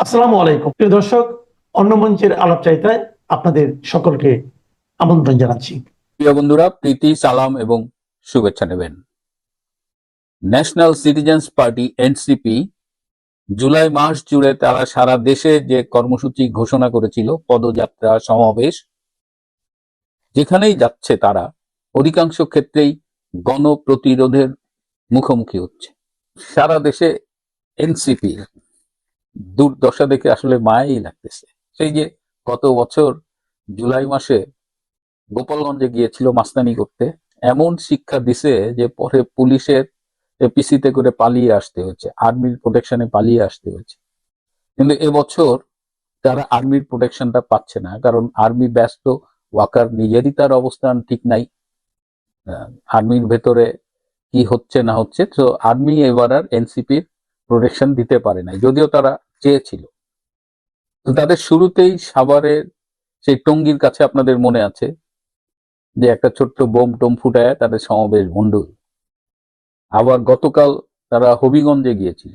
আসসালামু আলাইকুম প্রিয় দর্শক, অন্য মঞ্চের আলাপচারিতায় আপনাদের সকলকে আমন্ত্রণ জানাচ্ছি। প্রিয় বন্ধুরা, প্রীতি, সালাম এবং শুভেচ্ছা নেবেন। National citizens party NCP July মাস জুড়ে তারা সারা দেশে যে কর্মসূচি ঘোষণা করেছিল, পদযাত্রা, সমাবেশ, যেখানেই যাচ্ছে তারা অধিকাংশ ক্ষেত্রেই গণপ্রতিরোধের মুখোমুখি হচ্ছে। সারা দেশে এনসিপি দুর্দশা দেখে আসলে মায়াই লাগতেছে। সেই যে গত বছর জুলাই মাসে গোপালগঞ্জে গিয়েছিল মাস্তানি করতে, এমন শিক্ষা দিছে যে পরে পুলিশের এপিসিতে করে পালিয়ে আসতে হয়েছে, আর্মির প্রোটেকশনে পালিয়ে আসতে হয়েছে। কিন্তু এবছর তারা আর্মির প্রোটেকশনটা পাচ্ছে না, কারণ আর্মি ব্যস্ত, ওয়াকার নিজেরই তার অবস্থান ঠিক নাই, আর্মির ভেতরে কি হচ্ছে না হচ্ছে। তো আর্মি এবার আর এনসিপির প্রোটেকশন দিতে পারে নাই, যদিও তারা চেয়েছিল। তো তাদের শুরুতেই সাভারের সেই টঙ্গীর কাছে আপনাদের মনে আছে যে একটা ছোট্ট বোম টোম ফুটায় তাদের সমাবেশ ভণ্ডুল। আবার গতকাল তারা হবিগঞ্জে গিয়েছিল।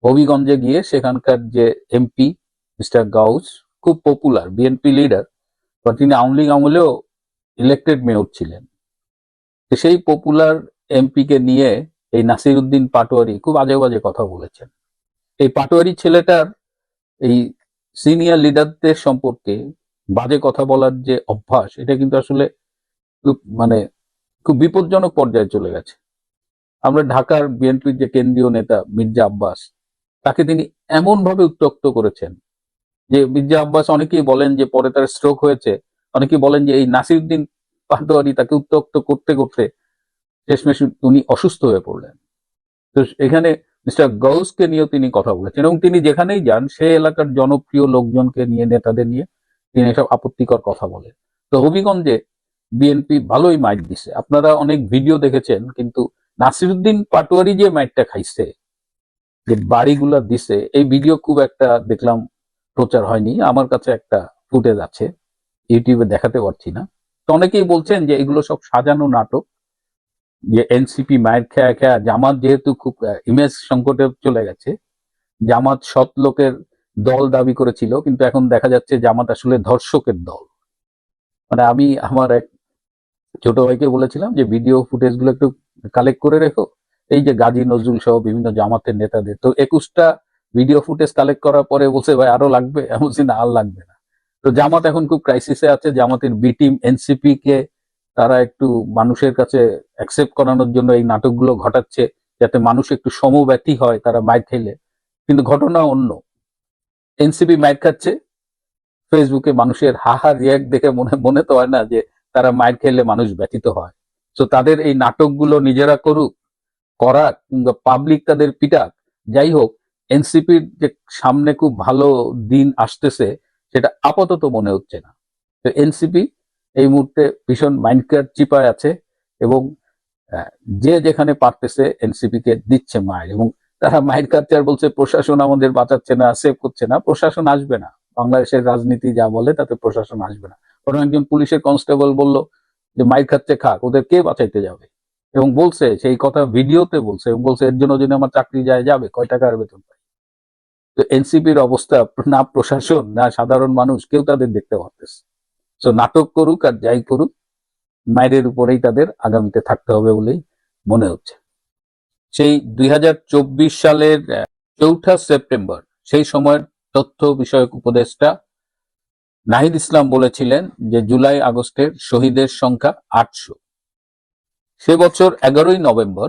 হবিগঞ্জে গিয়ে সেখানকার যে এমপি মিস্টার গাউস, খুব পপুলার বিএনপি লিডার, বা তিনি আওয়ামী লীগ আমলেও ইলেক্টেড মেয়র ছিলেন, সেই পপুলার এমপি কে নিয়ে এই নাসির উদ্দিন পাটোয়ারি খুব আজে বাজে কথা বলেছেন। এই পাটোয়ারি ছেলেটার এই সিনিয়র লিডারদের সম্পর্কে বাজে কথা বলার যে অভ্যাস, এটা কিন্তু আসলে খুব বিপজ্জনক পর্যায়ে চলে গেছে। আমরা ঢাকার বিএনপির যে কেন্দ্রীয় নেতা মির্জা আব্বাস, তাকে তিনি এমন ভাবে উত্ত্যক্ত করেছেন যে মির্জা আব্বাস, অনেকেই বলেন যে পরে তার স্ট্রোক হয়েছে, অনেকেই বলেন যে এই নাসিরউদ্দিন পাটোয়ারি তাকে উত্ত্যক্ত করতে করতে শেষমেশ উনি অসুস্থ হয়ে পড়লেন। তো এখানে মিস্টার গৌসকে নিয়েও তিনি কথা বলেছেন, এবং তিনি যেখানেই যান সে এলাকার জনপ্রিয় লোকজনকে নিয়ে, নেতাদের নিয়ে তিনি এসব আপত্তিকর কথা বলেন। তো হবিগঞ্জে বিএনপি ভালোই মাইট দিছে, আপনারা অনেক ভিডিও দেখেছেন। কিন্তু নাসিরউদ্দিন পাটোয়ারি যে মাইটটা খাইছে, যে বাড়িগুলা দিছে, এই ভিডিও খুব একটা দেখলাম প্রচার হয়নি। আমার কাছে একটা ফুটেজ আছে, ইউটিউবে দেখাতে পারছি না। তো অনেকেই বলছেন যে এগুলো সব সাজানো নাটক, যে এনসিপি মায়ের খেয়া খেয়া, জামাত যেহেতু খুব ইমেজ সংকটে চলে গেছে, জামাত সৎ লোকের দল দাবি করেছিল, কিন্তু এখন দেখা যাচ্ছে জামাত আসলে ধর্ষকের দল। আমি আমার এক ছোট ভাইকে বলেছিলাম যে ভিডিও ফুটেজ গুলো একটু কালেক্ট করে রেখো, এই যে গাজী নজরুল সহ বিভিন্ন জামাতের নেতাদের। তো 21টা ভিডিও ফুটেজ কালেক্ট করার পরে বলছে, ভাই আরো লাগবে? আমি বলছি না, আর লাগবে না। তো জামাত এখন খুব ক্রাইসিসে আছে। জামাতের বি টিম এনসিপি কে তারা একটু মানুষের কাছে অ্যাকসেপ্ট করানোর জন্য এই নাটকগুলো ঘটাচ্ছে, যাতে মানুষ একটু সমব্যথী হয় তারা মাইর খেলে। কিন্তু ঘটনা অন্য, এনসিপি মাইর খাচ্ছে, ফেসবুকে মানুষের হাহা রিয়াক্ট দেখে মনে মনে তো হয় না যে তারা মাইর খেলে মানুষ ব্যথিত হয়। তো তাদের এই নাটকগুলো নিজেরা করুক, করাক, কিংবা পাবলিক তাদের পিটাক, যাই হোক, এনসিপির যে সামনে খুব ভালো দিন আসতেছে সেটা আপাতত মনে হচ্ছে না। তো এনসিপি এই মুহূর্তে ভীষণ মাইন্ডকার চিপায় আছে, এবং যে যেখানে পারতেছে এনসিপি কে দিচ্ছে মায়ের। এবং তারা মাইন্ড কালচার বলছে প্রশাসন আমাদের বাঁচাচ্ছে না, সেভ করছে না। প্রশাসন আসবে না, বাংলাদেশের রাজনীতি যা বলে তাতে প্রশাসন আসবে না। বরং একজন পুলিশের কনস্টেবল বলল যে মাইর খাচ্ছে খাক, ওদের কে বাঁচাইতে যাবে? এবং বলছে, সেই কথা ভিডিওতে বলছে, এবং বলছে এর জন্য যদি আমার চাকরি যায় যাবে, কয় টাকার বেতন পাই। তো এনসিপির অবস্থা, না প্রশাসন না সাধারণ মানুষ কেউ তাদের দেখতে পারতেছে। তো নাটক করুক আর যাই করুক, মায়ের উপরেই তাদের আগামীতে থাকতে হবে বলেই মনে হচ্ছে। সেই 2024 সালের 4 সেপ্টেম্বর, সেই সময়ের তথ্য বিষয়ক উপদেষ্টা নাহিদ ইসলাম বলেছিলেন যে জুলাই আগস্টের শহীদের সংখ্যা 800। সে বছর 11ই নভেম্বর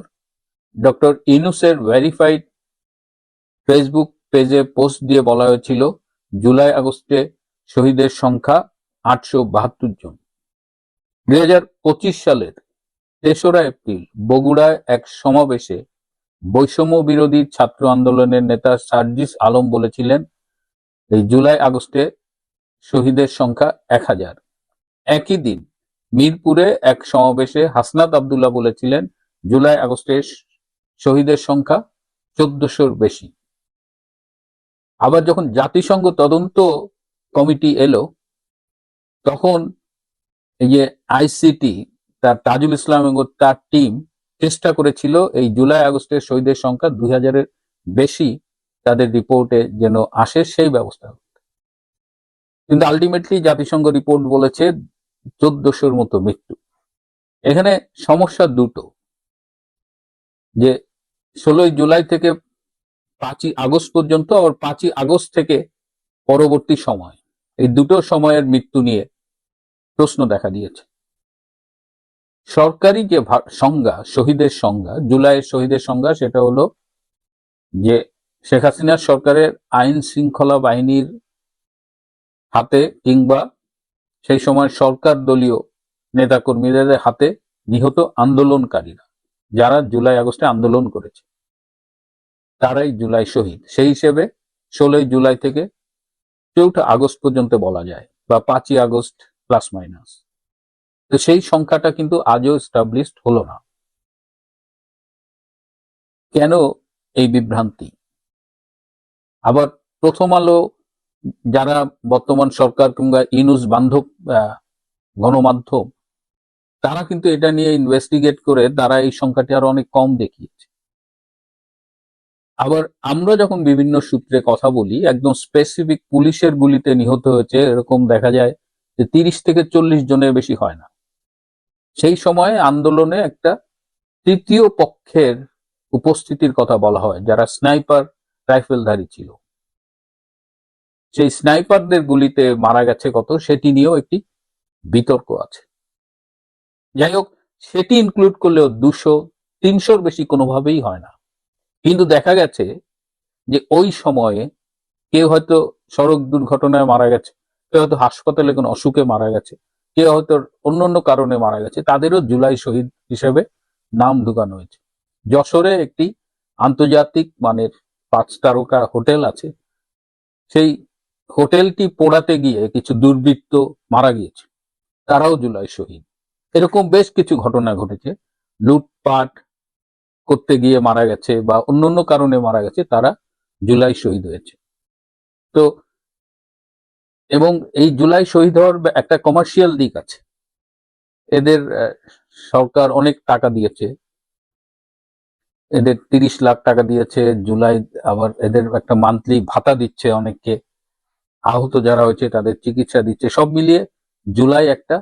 ডক্টর ইউনূসের ভেরিফাইড ফেসবুক পেজে পোস্ট দিয়ে বলা হয়েছিল জুলাই আগস্টে শহীদের সংখ্যা 872 জন। 2025 সালের 3রা এপ্রিল বগুড়ায় এক সমাবেশে বৈষম্য বিরোধী ছাত্র আন্দোলনের নেতা সার্জিস আলম বলেছিলেন এই জুলাই আগস্টে শহীদের সংখ্যা 1000। একই দিন মিরপুরে এক সমাবেশে হাসনাত আব্দুল্লাহ বলেছিলেন জুলাই আগস্টে শহীদের সংখ্যা 1400-র বেশি। আবার যখন জাতিসংঘ তদন্ত কমিটি এলো, তখন এই যে আইসিটি, তার তাজুল ইসলাম এবং তার টিম চেষ্টা করেছিল এই জুলাই আগস্টের শহীদের সংখ্যা 2000-এর বেশি তাদের রিপোর্টে যেন আসে সেই ব্যবস্থা। কিন্তু আলটিমেটলি জাতিসংঘ রিপোর্ট বলেছে 1400-র মতো মৃত্যু। এখানে সমস্যা দুটো, যে 16ই জুলাই থেকে 5ই আগস্ট পর্যন্ত, আর 5ই আগস্ট থেকে পরবর্তী সময়, এই দুটো সময়ের মৃত্যু নিয়ে প্রশ্ন দেখা দিয়েছে। সরকারি যে সংজ্ঞা, শহীদের সংজ্ঞা, জুলাইয়ের শহীদের সংজ্ঞা, সেটা হলো যে শেখ হাসিনার সরকারের আইন শৃঙ্খলা বাহিনীর হাতে কিংবা সেই সময় সরকার দলীয় নেতাকর্মীদের হাতে নিহত আন্দোলনকারীরা, যারা জুলাই আগস্টে আন্দোলন করেছে, তারাই জুলাই শহীদ। সেই হিসেবে 16ই জুলাই থেকে 4 আগস্ট পর্যন্ত বলা যায়, বা 5ই আগস্ট প্লাস মাইনাস। তো সেই সংখ্যাটা কিন্তু আজও এস্টাবলিশড হলো না। কেন এই বিভ্রান্তি? আবার প্রথম আলো, যারা বর্তমান সরকার কিংবা ইউনুস বান্ধব গণমাধ্যম, তারা কিন্তু এটা নিয়ে ইনভেস্টিগেট করে তারা এই সংখ্যাটি আরো অনেক কম দেখিয়েছে। আবার আমরা যখন বিভিন্ন সূত্রে কথা বলি, একদম স্পেসিফিক পুলিশের গুলিতে নিহত হয়েছে এরকম দেখা যায় যে 30 থেকে 40 জনের বেশি হয় না। সেই সময়ে আন্দোলনে একটা তৃতীয় পক্ষের উপস্থিতির কথা বলা হয়, যারা স্নাইপার রাইফেলধারী ছিল। সেই স্নাইপারদের গুলিতে মারা গেছে কত, সেটি নিয়েও একটি বিতর্ক আছে। যাই হোক, সেটি ইনক্লুড করলেও 200-300-র বেশি কোনোভাবেই হয় না। কিন্তু দেখা গেছে যে ওই সময়ে কেউ হয়তো সড়ক দুর্ঘটনায় মারা গেছে, কেউ হয়তো হাসপাতালে কোনো অসুখে মারা গেছে, কেউ হয়তো অন্যান্য কারণে মারা গেছে, তাদেরও জুলাই শহীদ হিসেবে নাম ঢুকানো হয়েছে। যশোরে একটি আন্তর্জাতিক মানের 5 তারকা হোটেল আছে, সেই হোটেলটি পোড়াতে গিয়ে কিছু দুর্বৃত্ত মারা গিয়েছে, তারাও জুলাই শহীদ। এরকম বেশ কিছু ঘটনা ঘটেছে, লুটপাট করতে গিয়ে মারা গেছে বা অন্যান্য কারণে মারা গেছে, তারা জুলাই শহীদ হয়েছে। তো এবং এই জুলাই শহীদ হওয়ার একটা কমার্শিয়াল দিক আছে। এদের সরকার অনেক টাকা দিয়েছে, এদের 30 লাখ টাকা দিয়েছে জুলাই, আবার এদের একটা মান্থলি ভাতা দিচ্ছে অনেককে, আহত যারা হয়েছে তাদের চিকিৎসা দিচ্ছে। সব মিলিয়ে জুলাই একটা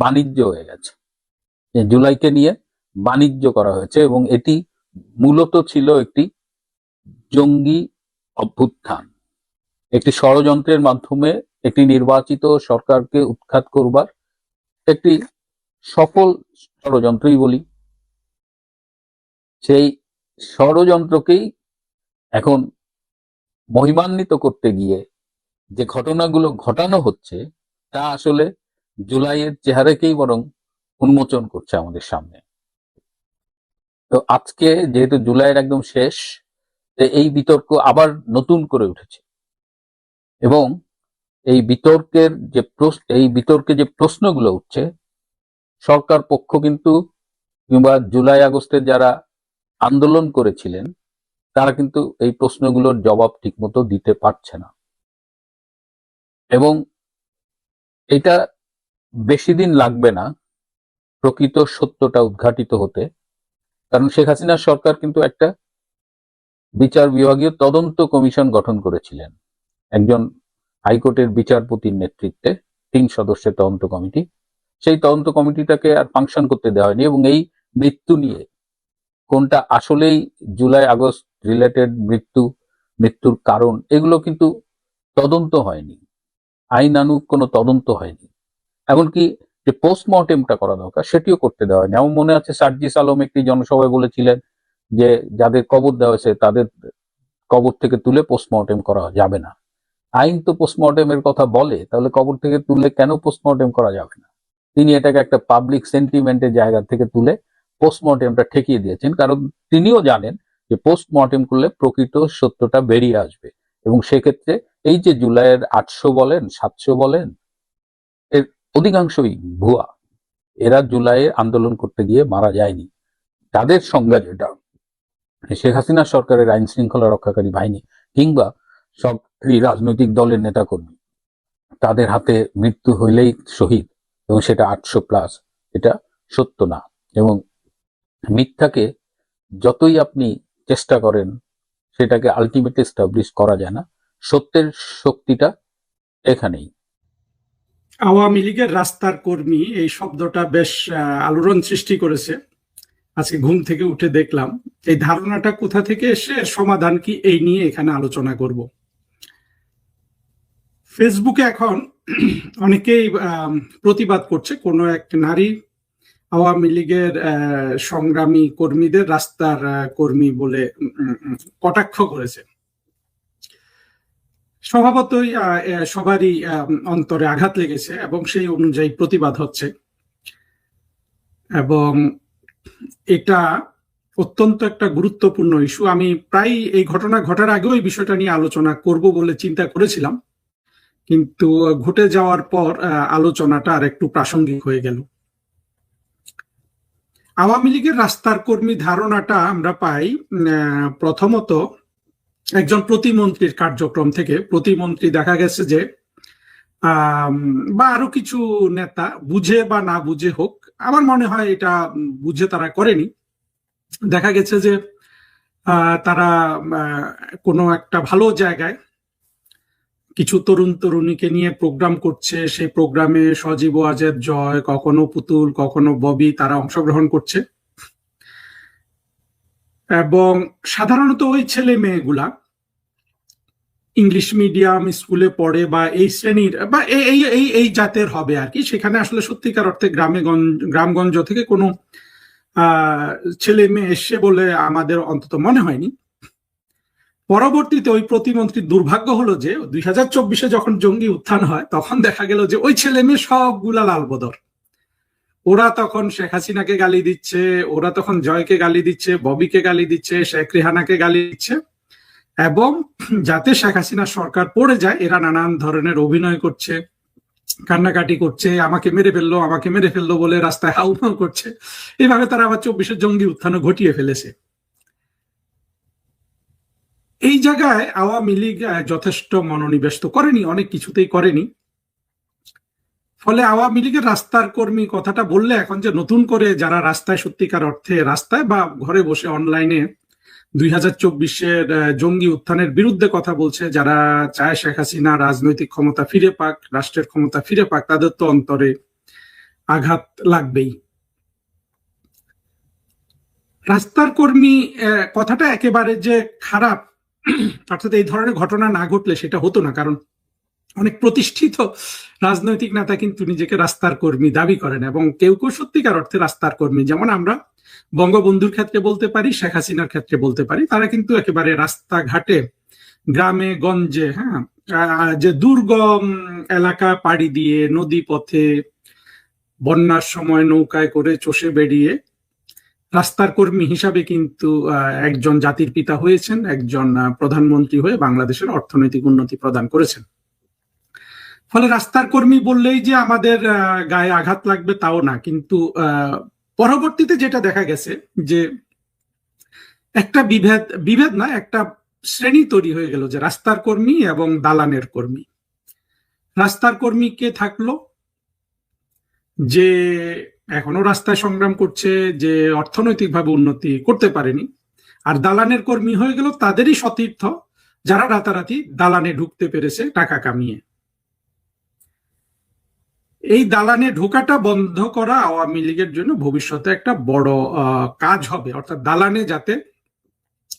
বাণিজ্য হয়ে গেছে। জুলাইকে নিয়ে বাণিজ্য করা হয়েছে এবং এটি মূলত ছিল একটি জঙ্গি অভ্যুত্থান, একটি ষড়যন্ত্রের মাধ্যমে একটি নির্বাচিত সরকারকে উৎখাত করবার একটি সফল ষড়যন্ত্রই বলি। সেই ষড়যন্ত্রকেই এখন মহিমান্বিত করতে গিয়ে যে ঘটনাগুলো ঘটানো হচ্ছে, তা আসলে জুলাইয়ের চেহারাকেই বরং উন্মোচন করছে আমাদের সামনে। তো আজকে যেহেতু জুলাইয়ের একদম শেষ, এই বিতর্ক আবার নতুন করে উঠেছে এবং এই বিতর্কে যে প্রশ্নগুলো উঠছে, সরকার পক্ষ কিন্তু কিংবা জুলাই আগস্টে যারা আন্দোলন করেছিলেন, তারা কিন্তু এই প্রশ্নগুলোর জবাব ঠিকমতো দিতে পারছে না। এবং এটা বেশি দিন লাগবে না প্রকৃত সত্যটা উদ্ঘাটিত হতে, কারণ শেখ হাসিনার সরকার কিন্তু একটা বিচার বিভাগীয় তদন্ত কমিশন গঠন করেছিলেন, একজন হাইকোর্টের বিচারপতির নেতৃত্বে 3 সদস্যের তদন্ত কমিটি। সেই তদন্ত কমিটিটাকে আর ফাংশন করতে দেওয়া হয়নি এবং এই মৃত্যু নিয়ে কোনটা আসলেই জুলাই আগস্ট রিলেটেড মৃত্যুর কারণ, এগুলো কিন্তু তদন্ত হয়নি, আইনানুগ কোনো তদন্ত হয়নি। এমনকি যে পোস্টমর্টেমটা করা দরকার সেটিও করতে দেওয়া হয়নি। আমার মনে আছে সার্জিস আলম একটি জনসভায় বলেছিলেন যে যাদের কবর দেওয়া হয়েছে তাদের কবর থেকে তুলে পোস্টমর্টেম করা যাবে না। আইন তো পোস্টমর্টেমের কথা বলে, তাহলে কবর থেকে তুলে কেন পোস্টমর্টেম করা যাবে না? তিনি এটাকে একটা পাবলিক সেন্টিমেন্টের জায়গা থেকে তুলে পোস্টমর্টেমটা ঠেকিয়ে দিয়েছেন, কারণ তিনিও জানেন যে পোস্টমর্টেম করলে প্রকৃত সত্যটা বেরিয়ে আসবে এবং সেক্ষেত্রে এই যে জুলাইয়ের 800 বলেন 700 বলেন, এর অধিকাংশই ভুয়া। এরা জুলাইয়ে আন্দোলন করতে গিয়ে মারা যায়নি। তাদের সংজ্ঞা যেটা, শেখ হাসিনা সরকারের আইন শৃঙ্খলা রক্ষাকারী বাহিনী কিংবা সব রাজনৈতিক দলের নেতাকর্মী, তাদের হাতে মৃত্যু হইলেই শহীদ এবং সেটা 800+, এটা সত্য না। এবং মিথ্যাকে যতই আপনি চেষ্টা করেন সেটাকে আলটিমেটলি এস্টাবলিশ করা যায় না। সত্যের শক্তিটা এখানেই। আওয়ামী লীগের রাস্তার কর্মী এই শব্দটা বেশ আলোড়ন সৃষ্টি করেছে। আজকে ঘুম থেকে উঠে দেখলাম এই ধারণাটা কোথা থেকে এসে এর সমাধান কি, এই নিয়ে এখানে আলোচনা করব। ফেসবুকে এখন অনেকেই প্রতিবাদ করছে, কোনো এক নারী আওয়ামী লীগের সংগ্রামী কর্মীদের রাস্তার কর্মী বলে কটাক্ষ করেছে। স্বভাবতই সবারই অন্তরে আঘাত লেগেছে এবং সেই অনুযায়ী প্রতিবাদ হচ্ছে, এবং এটা অত্যন্ত একটা গুরুত্বপূর্ণ ইস্যু। আমি প্রায় এই ঘটনা ঘটার আগেও এই বিষয়টা নিয়ে আলোচনা করব বলে চিন্তা করেছিলাম, কিন্তু ঘটে যাওয়ার পর আলোচনাটা আর একটু প্রাসঙ্গিক হয়ে গেল। আওয়ামী লীগের রাস্তার কর্মী ধারণাটা আমরা পাই প্রথমত একজন প্রতিমন্ত্রীর কার্যক্রম থেকে। প্রতিমন্ত্রী দেখা গেছে যে বা আরো কিছু নেতা, বুঝে বা না বুঝে হোক, আমার মনে হয় এটা বুঝে তারা করেনি, দেখা গেছে যে তারা কোনো একটা ভালো জায়গায় কিছু তরুণ তরুণীকে নিয়ে প্রোগ্রাম করছে, সেই প্রোগ্রামে সজীব ওয়াজেদ জয়, কখনো পুতুল, কখনো ববি, তারা অংশগ্রহণ করছে। এবং সাধারণত ওই ছেলে মেয়েগুলা ইংলিশ মিডিয়াম স্কুলে পড়ে বা এই শ্রেণীর বা এই জাতের হবে আর কি। সেখানে আসলে সত্যিকার অর্থে গ্রামগঞ্জ থেকে কোনো ছেলে মেয়ে এসে বলে আমাদের অন্তত মনে হয়নি। পরবর্তীতে ওই প্রতিমন্ত্রীর দুর্ভাগ্য হলো যে 2024-এ যখন জঙ্গি উত্থান হয় তখন দেখা গেল যে ওই ছেলে মেয়ে সবগুলা লালবদর। ওরা তখন শেখ হাসিনাকে গালি দিচ্ছে, ওরা তখন জয়কে গালি দিচ্ছে, ববিকে গালি দিচ্ছে, শেখ রেহানাকে গালি দিচ্ছে, এবং যাতে শেখ হাসিনা সরকার পড়ে যায় এরা নানান ধরনের অভিনয় করছে, কান্নাকাটি করছে, আমাকে মেরে ফেললো, আমাকে মেরে ফেললো বলে রাস্তায় হাউমাউ করছে। এইভাবে তারা আবার 24-এর জঙ্গি উত্থানও ঘটিয়ে ফেলেছে। এই জায়গায় আওয়ামী লীগ যথেষ্ট মনোনিবেশ তো করেনি, অনেক কিছুতেই করেনি। ফলে আওয়ামী লীগের রাস্তার কর্মী কথাটা বললে এখন যে নতুন করে যারা রাস্তায়, সত্যিকার অর্থে রাস্তায় বা ঘরে বসে অনলাইনে 2024-এর জঙ্গি উত্থানের বিরুদ্ধে কথা বলছে, যারা চায় শেখ হাসিনা রাজনৈতিক ক্ষমতা ফিরে পাক, রাষ্ট্রের ক্ষমতা ফিরে পাক, তাদের তো অন্তরে আঘাত লাগবেই। রাস্তার কর্মী কথাটা একেবারে যে খারাপ, অর্থাৎ এই ধরনের ঘটনা না ঘটলে সেটা হতো না, কারণ অনেক প্রতিষ্ঠিত রাজনৈতিক নেতা কিন্তু নিজেকে রাস্তার কর্মী দাবি করেন, এবং কেউ কেউ সত্যিকার অর্থে রাস্তার কর্মী। যেমন আমরা বঙ্গবন্ধুর ক্ষেত্রে বলতে পারি, শেখ হাসিনার ক্ষেত্রে বলতে পারি, তারা কিন্তু একেবারে রাস্তাঘাটে, গ্রামে গঞ্জে, যে দুর্গম এলাকা পাড়ি দিয়ে, নদী পথে, বন্যার সময় নৌকায় করে চষে বেরিয়ে রাস্তার কর্মী হিসাবে কিন্তু একজন জাতির পিতা হয়েছেন, একজন প্রধানমন্ত্রী হয়ে বাংলাদেশের অর্থনৈতিক উন্নতি প্রদান করেছেন। ফলে রাস্তার কর্মী বললেই যে আমাদের গায়ে আঘাত লাগবে তাও না, কিন্তু পরবর্তীতে যেটা দেখা গেছে যে একটা বিভেদ না, একটা শ্রেণী তৈরি হয়ে গেল যে রাস্তার কর্মী এবং দালানের কর্মী। রাস্তার কর্মী কে থাকলো? যে এখনো রাস্তায় সংগ্রাম করছে, যে অর্থনৈতিকভাবে উন্নতি করতে পারেনি। আর দালানের কর্মী হয়ে গেল তাদেরই সতীর্থ যারা রাতারাতি দালানে ঢুকতে পেরেছে টাকা কামিয়ে। এই দালানে ঢোকাটা বন্ধ করা আওয়ামী লীগের জন্য ভবিষ্যতে একটা বড় কাজ হবে। অর্থাৎ দালানে যাতে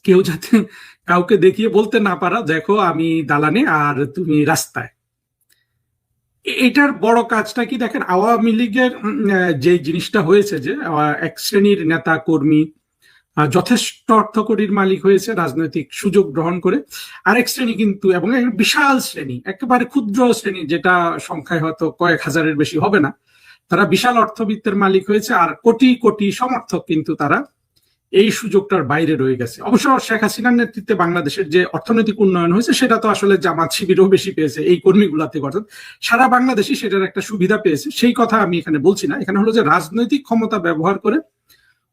কেউ কাউকে দেখিয়ে বলতে না পারা, দেখো আমি দালানে আর তুমি রাস্তায়। এটার বড় কাজটা কি দেখেন, আওয়ামী লীগের যে জিনিসটা হয়েছে যে এক শ্রেণীর নেতা কর্মী যথেষ্ট অর্থকড়ির মালিক হয়েছে রাজনৈতিক সুযোগ গ্রহণ করে, আরেক শ্রেণী কিন্তু, এবং বিশাল শ্রেণী, একেবারে ক্ষুদ্র শ্রেণী যেটা সংখ্যায় হয়তো কয়েক হাজারের বেশি হবে না, তারা বিশাল অর্থবিত্তের মালিক হয়েছে। আর কোটি কোটি সমর্থক কিন্তু তারা এই সুযোগটার বাইরে রয়ে গেছে। অবশ্য শেখ হাসিনার নেতৃত্বে বাংলাদেশের যে অর্থনৈতিক উন্নয়ন হয়েছে সেটা তো আসলে জামাত শিবিরও বেশি পেয়েছে এই কর্মীগুলা থেকে, অর্থাৎ সারা বাংলাদেশই সেটার একটা সুবিধা পেয়েছে, সেই কথা আমি এখানে বলছি না। এখানে হলো যে রাজনৈতিক ক্ষমতা ব্যবহার করে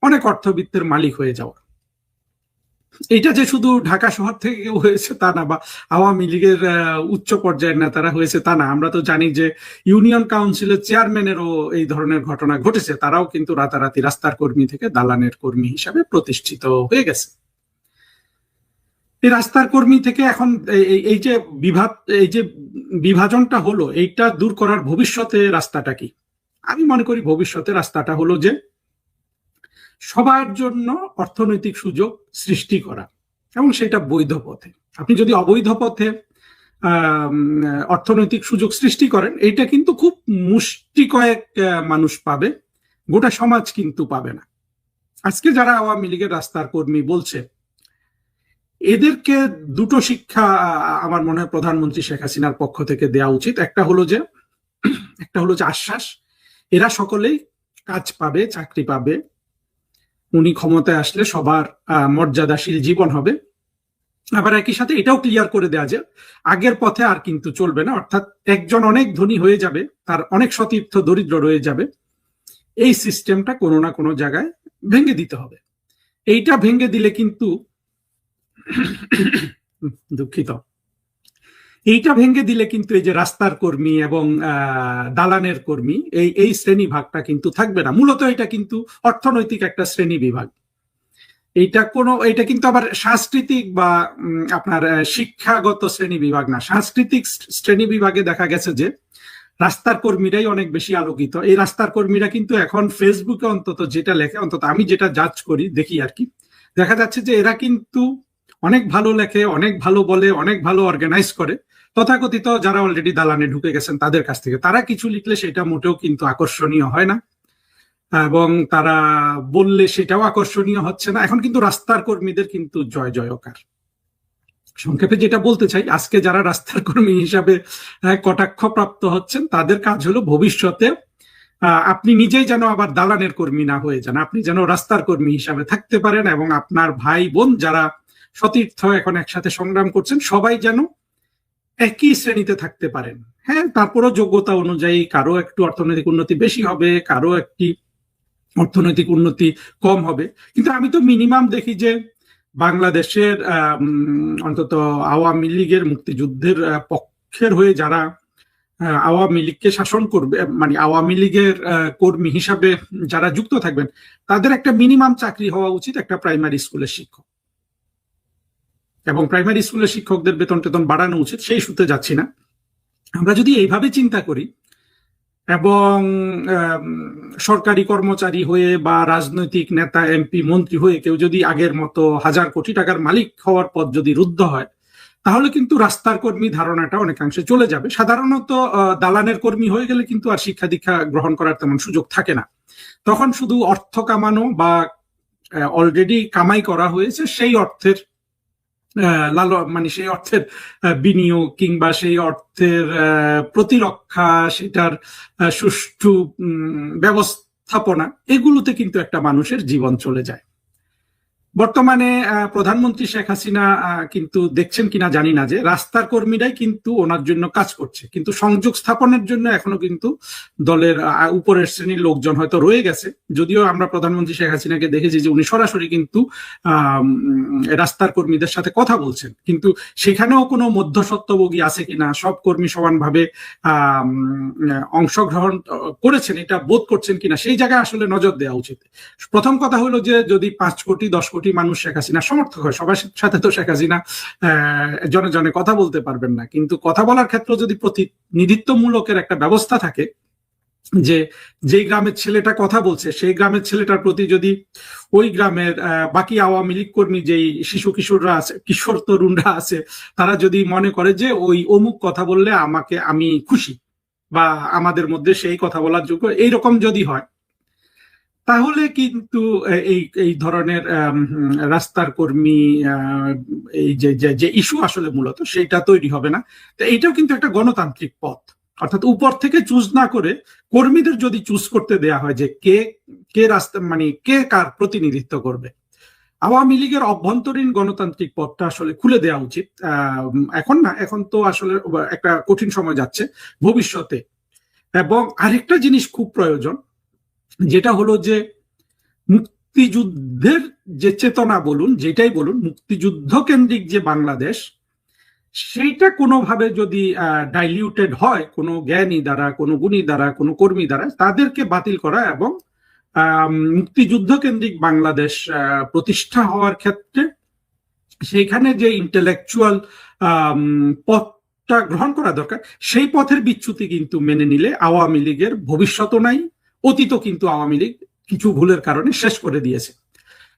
অনেক অর্থবিত্তের মালিক হয়ে যাওয়া। এটা যে শুধু ঢাকা শহর থেকে কেউ হয়েছে তা না, বা আওয়ামী লীগের উচ্চ পর্যায়ের নেতারা হয়েছে তা না। আমরা তো জানি যে ইউনিয়ন কাউন্সিলের চেয়ারম্যানেরও এই ধরনের ঘটনা ঘটেছে, তারাও কিন্তু রাতারাতি রাস্তার কর্মী থেকে দালানের কর্মী হিসাবে প্রতিষ্ঠিত হয়ে গেছে। এই রাস্তার কর্মী থেকে এখন এই যে বিভাজনটা হলো, এইটা দূর করার ভবিষ্যতে রাস্তাটা কি? আমি মনে করি ভবিষ্যতে রাস্তাটা হলো যে সবার জন্য অর্থনৈতিক সুযোগ সৃষ্টি করা, এবং সেটা বৈধ পথে। আপনি যদি অবৈধ পথে অর্থনৈতিক সুযোগ সৃষ্টি করেন, এটা কিন্তু খুব মুষ্টি কয়েক মানুষ পাবে, গোটা সমাজ কিন্তু পাবে না। আজকে যারা আওয়ামী লীগের রাস্তার কর্মী বলছে, এদেরকে দুটো শিক্ষা আমার মনে হয় প্রধানমন্ত্রী শেখ হাসিনার পক্ষ থেকে দেওয়া উচিত। একটা হলো যে আশ্বাস, এরা সকলেই কাজ পাবে, চাকরি পাবে, উনি ক্ষমতায় আসলে সবার মর্যাদাশীল জীবন হবে। আবার একই সাথে এটাও ক্লিয়ার করে দেওয়া যে আগের পথে আর কিন্তু চলবে না, অর্থাৎ একজন অনেক ধনী হয়ে যাবে, তার অনেক সতীর্থ দরিদ্র রয়ে যাবে, এই সিস্টেমটা কোনো না কোনো জায়গায় ভেঙে দিতে হবে। এইটা ভেঙে দিলে কিন্তু দুঃখিত, এইটা ভেঙে দিলে কিন্তু এই যে রাস্তার কর্মী এবং দালানের কর্মী, এই শ্রেণী ভাগটা কিন্তু থাকবে না। মূলত এটা কিন্তু অর্থনৈতিক একটা শ্রেণী বিভাগ। এটা কিন্তু আবার সাংস্কৃতিক বা আপনার শিক্ষাগত শ্রেণী বিভাগ না। সাংস্কৃতিক শ্রেণী বিভাগে দেখা গেছে যে রাস্তার কর্মীরাই অনেক বেশি আলোকিত। এই রাস্তার কর্মীরা কিন্তু এখন ফেসবুকে অন্তত যেটা লেখে, অন্তত আমি যেটা জাজ করি, দেখি আর কি, দেখা যাচ্ছে যে এরা কিন্তু অনেক ভালো লেখে, অনেক ভালো বলে, অনেক ভালো অর্গানাইজ করে। তথাকথিত যারা অলরেডি দালানে ঢুকে গেছেন তাদের কাছ থেকে তারা কিছু লিখলে সেটা মোটেও কিন্তু আকর্ষণীয় হয় না, এবং তারা বললে সেটাও আকর্ষণীয় হচ্ছে না। এখন কিন্তু রাস্তার কর্মীদের কিন্তু জয় জয়কার। সংক্ষেপে যেটা বলতে চাই, আজকে যারা রাস্তার কর্মী হিসাবে কটাক্ষ প্রাপ্ত হচ্ছেন, তাদের কাজ হলো ভবিষ্যতে আপনি নিজেই যেন আবার দালানের কর্মী না হয়ে যান, আপনি যেন রাস্তার কর্মী হিসাবে থাকতে পারেন, এবং আপনার ভাই বোন যারা সতীর্থ এখন একসাথে সংগ্রাম করছেন, সবাই যেন একই শ্রেণীতে থাকতে পারেন। হ্যাঁ, তারপরও যোগ্যতা অনুযায়ী কারো একটু অর্থনৈতিক উন্নতি বেশি হবে, কারো একটি অর্থনৈতিক উন্নতি কম হবে, কিন্তু আমি তো মিনিমাম দেখি যে বাংলাদেশের অন্তত আওয়ামী লীগের মুক্তিযুদ্ধের পক্ষের হয়ে যারা আওয়ামী লীগকে শাসন করবে, মানে আওয়ামী লীগের কর্মী হিসাবে যারা যুক্ত থাকবেন, তাদের একটা মিনিমাম চাকরি হওয়া উচিত একটা প্রাইমারি স্কুলের শিক্ষক, এবং প্রাইমারি স্কুলের শিক্ষকদের বেতন টেতন বাড়ানো উচিত। সেই সূত্রে যাচ্ছি না। আমরা যদি এইভাবে চিন্তা করি, এবং সরকারি কর্মচারী হয়ে বা রাজনৈতিক নেতা, এমপি, মন্ত্রী হয়ে কেউ যদি আগের মতো হাজার কোটি টাকার মালিক হওয়ার পথ যদি রুদ্ধ হয়, তাহলে কিন্তু রাস্তার কর্মী ধারণাটা অনেকাংশে চলে যাবে। সাধারণত দালানের কর্মী হয়ে গেলে কিন্তু আর শিক্ষা দীক্ষা গ্রহণ করার তেমন সুযোগ থাকে না। তখন শুধু অর্থ কামানো বা অলরেডি কামাই করা হয়েছে সেই অর্থের মানে সেই অর্থের বিনিয়োগ কিংবা সেই অর্থের প্রতিরক্ষা, সেটার সুষ্ঠু ব্যবস্থাপনা, এগুলোতে কিন্তু একটা মানুষের জীবন চলে যায়। বর্তমানে প্রধানমন্ত্রী শেখ হাসিনা কিন্তু দেখছেন কিনা জানি না যে রাস্তার কর্মীরাই কিন্তু ওনার জন্য কাজ করছে, কিন্তু সংযোগ স্থাপনের জন্য এখনো কিন্তু দলের উপরের শ্রেণীর লোকজন হয়তো রয়ে গেছে। যদিও আমরা প্রধানমন্ত্রী শেখ হাসিনাকে দেখেছি যে উনি সরাসরি কিন্তু রাস্তার কর্মীদের সাথে কথা বলছেন, কিন্তু সেখানেও কোনো মধ্যস্বত্বভোগী আছে কিনা, সব কর্মী সমানভাবে অংশগ্রহণ করেছেন এটা বোধ করছেন কিনা, সেই জায়গায় আসলে নজর দেওয়া উচিত। প্রথম কথা হলো যে যদি 5 কোটি 10 কোটি মানুষ শেখ হাসিনা সমর্থক হয়, সবার সাথে তো শেখ হাসিনা জনে জনে কথা বলতে পারবেন না, কিন্তু কথা বলার ক্ষেত্রে যদি প্রতিনিধিত্বমূলকের একটা ব্যবস্থা থাকে, যে গ্রামের ছেলেটা কথা বলছে সেই গ্রামের ছেলেটার প্রতি যদি ওই গ্রামের বাকি আওয়ামী লীগ কর্মী, যেই শিশু কিশোররা আছে, কিশোর তরুণরা আছে, তারা যদি মনে করে যে ওই অমুক কথা বললে আমি খুশি, বা আমাদের মধ্যে সেই কথা বলার যোগ্য, এইরকম যদি হয়, তাহলে কিন্তু এই ধরনের রাস্তার কর্মী এই যে ইস্যু আসলে মূলত সেইটা তৈরি হবে না। তো এইটাও কিন্তু একটা গণতান্ত্রিক পথ, অর্থাৎ উপর থেকে চুজ না করে কর্মীদের যদি চুজ করতে দেয়া হয় যে কে রাস্তা, মানে কে কার প্রতিনিধিত্ব করবে, আওয়ামী লীগের অভ্যন্তরীণ গণতান্ত্রিক পথটা আসলে খুলে দেওয়া উচিত। এখন না, এখন তো আসলে একটা কঠিন সময় যাচ্ছে ভবিষ্যতে। এবং আরেকটা জিনিস খুব প্রয়োজন, যেটা হলো যে মুক্তিযুদ্ধের যে চেতনা বলুন, যেটাই বলুন, মুক্তিযুদ্ধ কেন্দ্রিক যে বাংলাদেশ, সেইটা কোনোভাবে যদি ডাইলিউটেড হয় কোনো জ্ঞানী দ্বারা, কোনো গুণী দ্বারা, কোনো কর্মী দ্বারা, তাদেরকে বাতিল করা এবং মুক্তিযুদ্ধ কেন্দ্রিক বাংলাদেশ প্রতিষ্ঠা হওয়ার ক্ষেত্রে সেইখানে যে ইন্টেলেকচুয়াল পথটা গ্রহণ করা দরকার, সেই পথের বিচ্যুতি কিন্তু মেনে নিলে আওয়ামী লীগের ভবিষ্যৎও নাই, অতীতও কিন্তু আওয়ামী লীগ কিছু ভুলের কারণে শেষ করে দিয়েছে।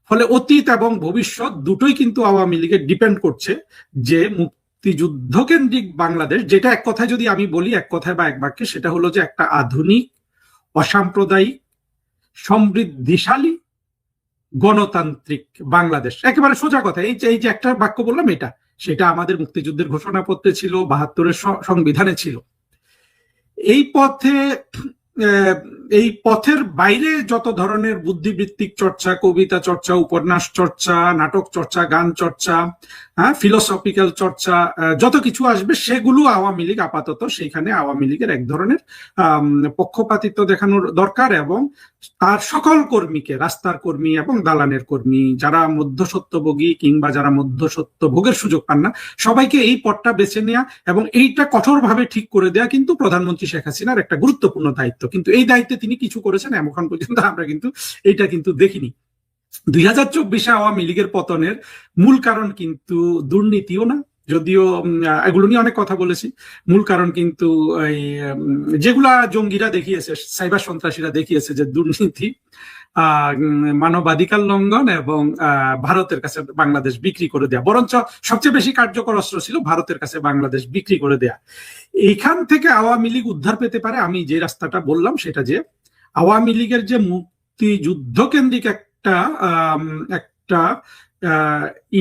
ফলে অতীত এবং ভবিষ্যৎ দুটোই কিন্তু আওয়ামী লীগের ডিপেন্ড করছে যে মুক্তিযুদ্ধ কেন্দ্রিক বাংলাদেশ, যেটা এক কথায় যদি আমি বলি, এক কথায় বা এক বাক্যে, সেটা হলো যে একটা আধুনিক, অসাম্প্রদায়িক, সমৃদ্ধিশালী, গণতান্ত্রিক বাংলাদেশ। একেবারে সোজা কথা, এই যে একটা বাক্য বললাম, সেটা আমাদের মুক্তিযুদ্ধের ঘোষণাপত্রে ছিল, ৭২-এর সংবিধানে ছিল। এই পথের বাইরে যত ধরনের বুদ্ধিবৃত্তিক চর্চা, কবিতা চর্চা, উপন্যাস চর্চা, নাটক চর্চা, গান চর্চা, ফিলোসফিক্যাল চর্চা, যত কিছু আসবে সেগুলো আওয়ামী লীগ আপাতত সেইখানে আওয়ামী লীগের এক ধরনের পক্ষপাতিত্ব দেখানোর দরকার, এবং তার সকল কর্মীকে, রাস্তার কর্মী এবং দালানের কর্মী, যারা মধ্যস্বত্বভোগী কিংবা যারা মধ্যস্বত্বভোগের সুযোগ পান না, সবাইকে এই পথটা বেছে নেওয়া এবং এইটা কঠোরভাবে ঠিক করে দেওয়া কিন্তু প্রধানমন্ত্রী শেখ হাসিনার একটা গুরুত্বপূর্ণ দায়িত্ব। কিন্তু এই দায়িত্বে তিনি কিছু করেছেন এখন পর্যন্ত আমরা কিন্তু এইটা কিন্তু দেখিনি। 2024-এ আওয়ামী লীগের পতনের মূল কারণ কিন্তু দুর্নীতিও না, যদিও এগুলো নিয়ে অনেক কথা বলেছি। মূল কারণ কিন্তু যেগুলা জঙ্গিরা দেখিয়েছে, সাইবার সন্ত্রাসীরা দেখিয়েছে, যে দুর্নীতি, মানবাধিকার লঙ্ঘন এবং ভারতের কাছে বাংলাদেশ বিক্রি করে দেয়া, বরঞ্চ সবচেয়ে বেশি কার্যকর অস্ত্র ছিল ভারতের কাছে বাংলাদেশ বিক্রি করে দেয়া। এইখান থেকে আওয়ামী লীগ উদ্ধার পেতে পারে। আমি যে রাস্তাটা বললাম সেটা, যে আওয়ামী লীগের যে মুক্তিযুদ্ধ কেন্দ্রিক একটা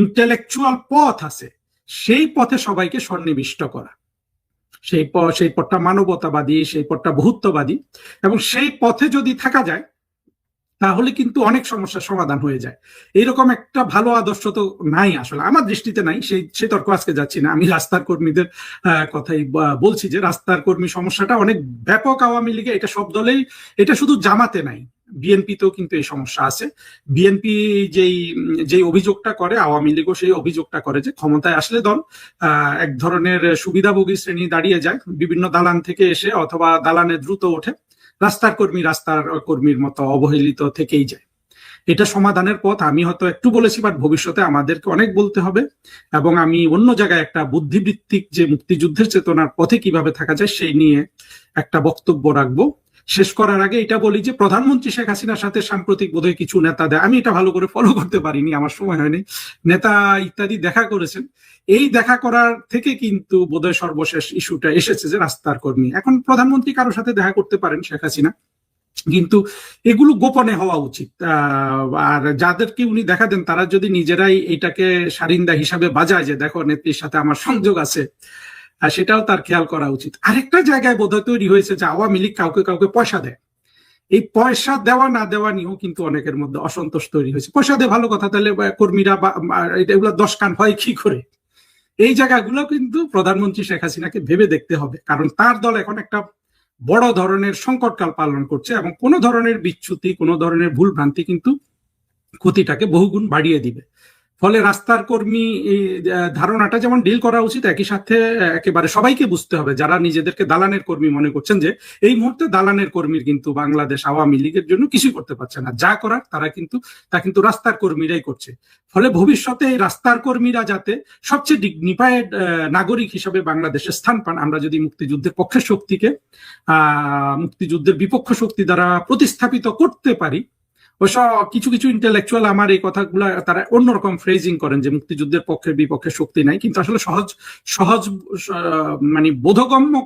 ইন্টেলেকচুয়াল পথ আছে, সেই পথে সবাইকে সন্নিবিষ্ট করা, সেই পথটা মানবতাবাদী, সেই পথটা বহুত্ববাদী, এবং সেই পথে যদি থাকা যায় তাহলে কিন্তু অনেক সমস্যার সমাধান হয়ে যায়। এইরকম একটা ভালো আদর্শ তো নাই, আসলে আমার দৃষ্টিতে নাই। সেই তর্ক আজকে যাচ্ছি না, আমি রাস্তার কর্মীদের কথাই বলছি, যে রাস্তার কর্মী সমস্যাটা অনেক ব্যাপক আওয়ামী লীগে, এটা সব দলেই, এটা শুধু জামাতে নাই, বিএনপিতেও কিন্তু এই সমস্যা আছে। বিএনপি যেই অভিযোগটা করে, আওয়ামী লীগও সেই অভিযোগটা করে, যে ক্ষমতায় আসলে দল এক ধরনের সুবিধাভোগী শ্রেণী দাঁড়িয়ে যায়, বিভিন্ন দালান থেকে এসে অথবা দালানে দ্রুত ওঠে, রাস্তার কর্মীর মতো অবহেলিত থেকেই যায়। এটা সমাধানের পথ আমি হয়তো একটু বলেছি, বাট ভবিষ্যতে আমাদেরকে অনেক বলতে হবে, এবং আমি অন্য জায়গায় একটা বুদ্ধিবৃত্তিক যে মুক্তিযুদ্ধের চেতনার পথে কিভাবে থাকা যায় সেই নিয়ে একটা বক্তব্য রাখবো। শেষ করার আগে এটা বলি যে প্রধানমন্ত্রী শেখ হাসিনার সাথে সাম্প্রতিক বোধহয় কিছু নেতা দেয়, আমি এটা ভালো করে ফলো করতে পারিনি, আমার সময় হয়নি, নেতা ইত্যাদি দেখা করেছেন। এই দেখা করার থেকে কিন্তু বোধহয় সর্বশেষ ইস্যুটা এসেছে যে রাস্তার কর্মী। এখন প্রধানমন্ত্রী কারোর সাথে দেখা করতে পারেন শেখ হাসিনা, কিন্তু এগুলো গোপনে হওয়া উচিত। আর যাদেরকে উনি দেখা দেন তারা যদি নিজেরাই এটাকে সারিন্দা হিসাবে বাজায় যে দেখো নেত্রীর সাথে আমার সংযোগ আছে, সেটাও তার খেয়াল করা উচিত। আরেকটা জায়গায় বোধহয় তৈরি হয়েছে যে আওয়ামী লীগ কাউকে কাউকে পয়সা দেয়। এই পয়সা দেওয়া না দেওয়া নিয়েও কিন্তু অনেকের মধ্যে অসন্তোষ তৈরি হয়েছে। পয়সা দিয়ে ভালো কথা, তাহলে কর্মীরা এগুলো 10 কান হয় কি করে? এই জায়গাগুলো কিন্তু প্রধানমন্ত্রী শেখ হাসিনাকে ভেবে দেখতে হবে, কারণ তার দল এখন একটা বড় ধরনের সংকটকাল পালন করছে, এবং কোনো ধরনের বিচ্যুতি, কোনো ধরনের ভুল ভ্রান্তি কিন্তু ক্ষতিটাকে বহুগুণ বাড়িয়ে দিবে। ফলে রাস্তার কর্মী ধারণাটা যেমন ডিল করা উচিত, একই সাথে একেবারে সবাইকে বুঝতে হবে যারা নিজেদেরকে দালানের কর্মী মনে করছেন, যে এই মুহূর্তে দালানের কর্মীর কিন্তু বাংলাদেশ আওয়ামী লীগের জন্য কিছুই করতে পারছে না, যা করার তা কিন্তু রাস্তার কর্মীরাই করছে। ফলে ভবিষ্যতে এই রাস্তার কর্মীরা যাতে সবচেয়ে ডিগনিফাইড নাগরিক হিসেবে বাংলাদেশে স্থান পান, আমরা যদি মুক্তিযুদ্ধের পক্ষের শক্তিকে মুক্তিযুদ্ধের বিপক্ষ শক্তি দ্বারা প্রতিস্থাপিত করতে পারি। অবশ্য কিছু কিছু ইন্টেলেকচুয়াল আমার এই কথাগুলো তারা অন্যরকম ফ্রেজিং করেন, যে মুক্তিযুদ্ধের পক্ষের বিপক্ষে শক্তি নাই, কিন্তু আসলে সহজ মানে বোধগম্য